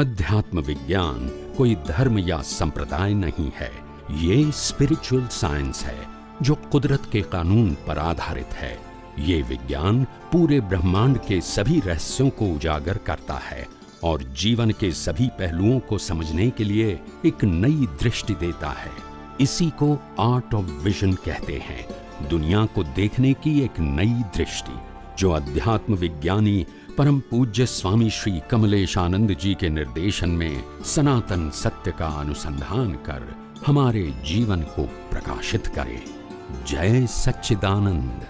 अध्यात्म विज्ञान कोई धर्म या संप्रदाय नहीं है, ये स्पिरिचुअल साइंस है जो कुदरत के कानून पर आधारित है। ये विज्ञान पूरे ब्रह्मांड के सभी रहस्यों को उजागर करता है और जीवन के सभी पहलुओं को समझने के लिए एक नई दृष्टि देता है। इसी को आर्ट ऑफ विजन कहते हैं, दुनिया को देखने की एक नई दृष्टि, जो अध्यात्म विज्ञानी परम पूज्य स्वामी श्री कमलेशानंद जी के निर्देशन में सनातन सत्य का अनुसंधान कर हमारे जीवन को प्रकाशित करे। जय सच्चिदानंद।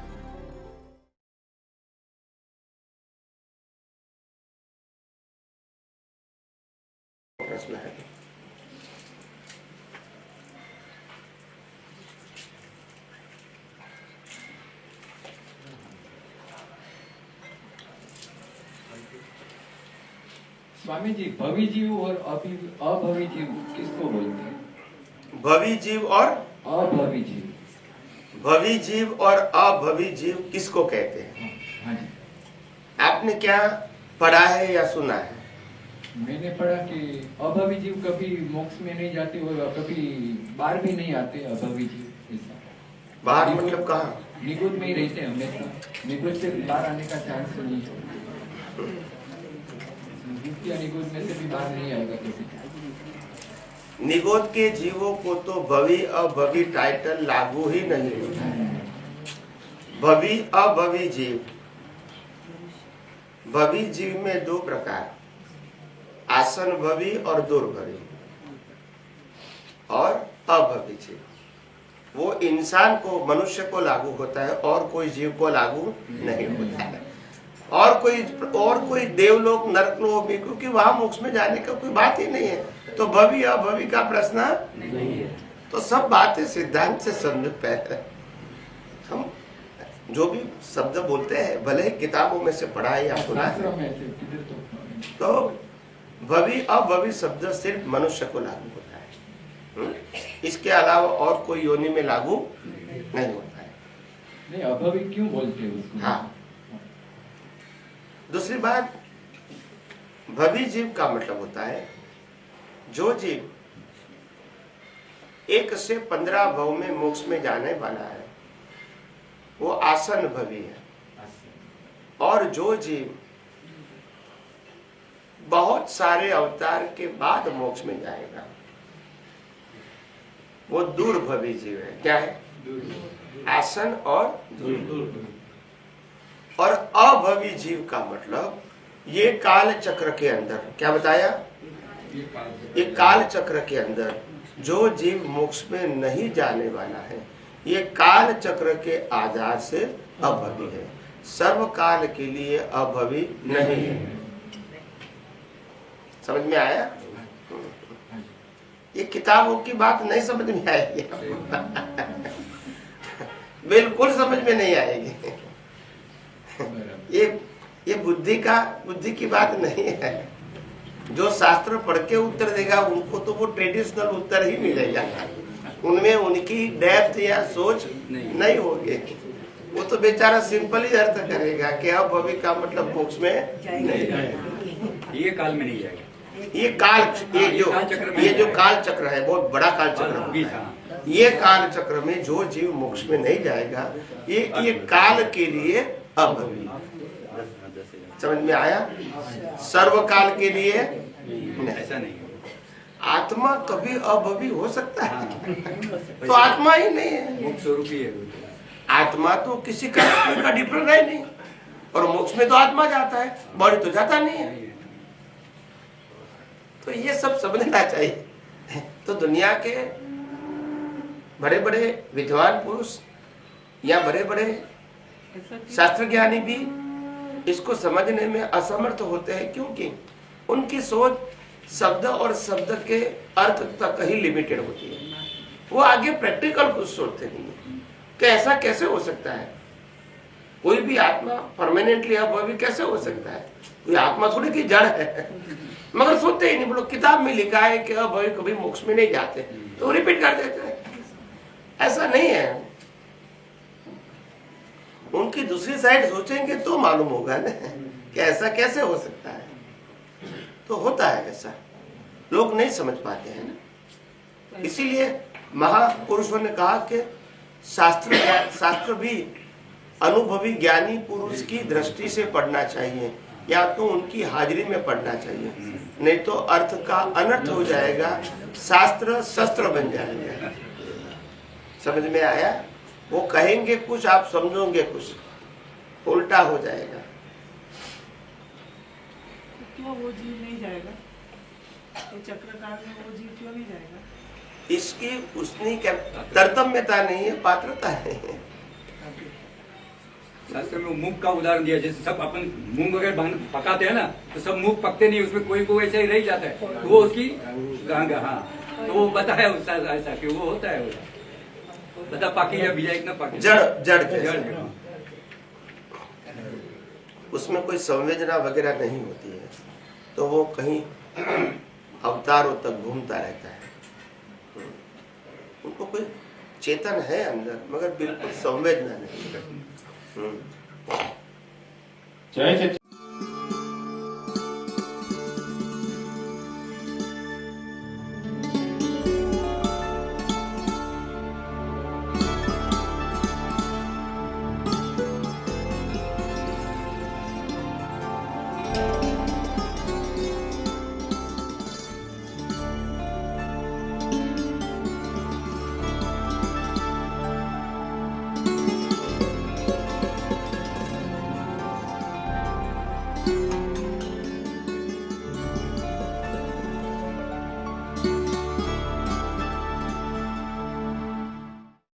स्वामी जी, भवी जीव और अभवी जीव किसको बोलते हैं? भवी जीव और अभवी जीव। भवी जीव और अभवी जीव किसको कहते हैं? हाँ जी। आपने क्या पढ़ा है या सुना है? मैंने पढ़ा कि अभवी जीव कभी मोक्ष में नहीं जाते और कभी बाहर भी नहीं आते। अभवी जीव बाहर मतलब कहाँ? निगुद में ही रहते हैं हमेशा। निगुद से बाहर आने का चांस नहीं है। निगुद में से भी बाहर नहीं आएगा कभी। निगोद के जीवों को तो भवी अभवी टाइटल लागू ही नहीं होता है। भवी अभवी जीव, भवी जीव में दो प्रकार, आसन भवी और दुर्भवी और अभवी जीव। वो इंसान को, मनुष्य को लागू होता है और कोई जीव को लागू नहीं होता है। और कोई देवलोक नरकलोक भी, क्योंकि वहां मोक्ष में जाने का कोई बात ही नहीं है। तो भवी अभवी का प्रश्न नहीं है। तो सब बातें सिद्धांत से समझ पाए। हम जो भी शब्द बोलते हैं, भले ही किताबों में से पढ़ा है या सुना है, तो भवी अभवी शब्द सिर्फ मनुष्य को लागू होता है। इसके अलावा और कोई योनि में लागू नहीं होता है। नहीं, अभवी क्यों बोलते हैं उसको? हाँ, दूसरी बात, भवी जीव का मतलब होता है जो जीव 1 से 15 भव में मोक्ष में जाने वाला है, वो आसन भवी है। और जो जीव बहुत सारे अवतार के बाद मोक्ष में जाएगा, वो दूरभवी जीव है। क्या है? आसन और दूर। और अभवी जीव का मतलब ये काल चक्र के अंदर, क्या बताया? ये काल चक्र के अंदर जो जीव मोक्ष में नहीं जाने वाला है, ये काल चक्र के आधार से अभवी है, सर्व काल के लिए अभवी नहीं है। समझ में आया? ये किताबों की बात नहीं समझ में आएगी। बिल्कुल समझ में नहीं आएगी। ये बुद्धि की बात नहीं है। जो शास्त्र पढ़ के उत्तर देगा उनको तो वो ट्रेडिशनल उत्तर ही मिलेगा, उनमें उनकी डेप्थ या सोच नहीं होगी। वो तो बेचारा सिंपल ही अर्थ करेगा कि अब भवी का मतलब मोक्ष में नहीं जाएगा, ये काल में नहीं जाएगा। ये जो काल चक्र है, बहुत बड़ा काल चक्र है। ये काल चक्र में जो जीव मोक्ष में नहीं जाएगा, ये काल के लिए अभवी। समझ में आया? सर्वकाल के लिए ऐसा नहीं। आत्मा कभी अभवी हो सकता है? तो आत्मा ही नहीं है, मोक्ष स्वरूप ही है। आत्मा तो किसी का डिफरेंट है नहीं। और मोक्ष में तो आत्मा जाता है, बॉडी तो जाता नहीं है। तो ये सब समझना चाहिए। तो दुनिया के बड़े बड़े विद्वान पुरुष या बड़े बड़े शास्त्र ज्ञानी भी इसको समझने में असमर्थ होते हैं, क्योंकि उनकी सोच शब्द और शब्द के अर्थ तक ही लिमिटेड होती है। वो आगे प्रैक्टिकल कुछ सोचते नहीं है कि ऐसा कैसे हो सकता है, कोई भी आत्मा परमानेंटली अभवी कैसे हो सकता है? कोई आत्मा थोड़ी की जड़ है। मगर सोचते ही नहीं। बोलो किताब में लिखा है कि अभवी कभी मोक्ष में नहीं जाते, तो रिपीट कर देते हैं। ऐसा नहीं है। उनकी दूसरी साइड सोचेंगे तो मालूम होगा ना कि ऐसा कैसे हो सकता है। तो होता है ऐसा, लोग नहीं समझ पाते हैं ना। इसीलिए महापुरुषों ने कहा कि शास्त्र भी अनुभवी ज्ञानी पुरुष की दृष्टि से पढ़ना चाहिए, या तो उनकी हाजिरी में पढ़ना चाहिए, नहीं तो अर्थ का अनर्थ हो जाएगा, शास्त्र शस्त्र बन जाएगा। समझ में आया? वो कहेंगे कुछ, आप समझोगे कुछ, उल्टा हो जाएगा। तो क्यों वो जीव नहीं जाएगा? ये चक्रकाल में वो जीव क्यों नहीं जाएगा? इसकी उसने क्या तरतम्यता नहीं है, पात्रता है। शास्त्र में मूंग का उदाहरण दिया, जैसे सब अपन मूंग वगैरह पकाते हैं ना, तो सब मूंग पकते नहीं, उसमें कोई कोई ऐसा ही रह जाता है, तो वो उसकी हाँ, तो वो बताया उसका ऐसा कि वो होता है, वो बता पाकी या बीजा इतना पाकी जड़ उसमें कोई संवेदना वगैरह नहीं होती है, तो वो कहीं अवतारों तक घूमता रहता है। उनको कोई चेतन है अंदर, मगर बिल्कुल संवेदना नहीं।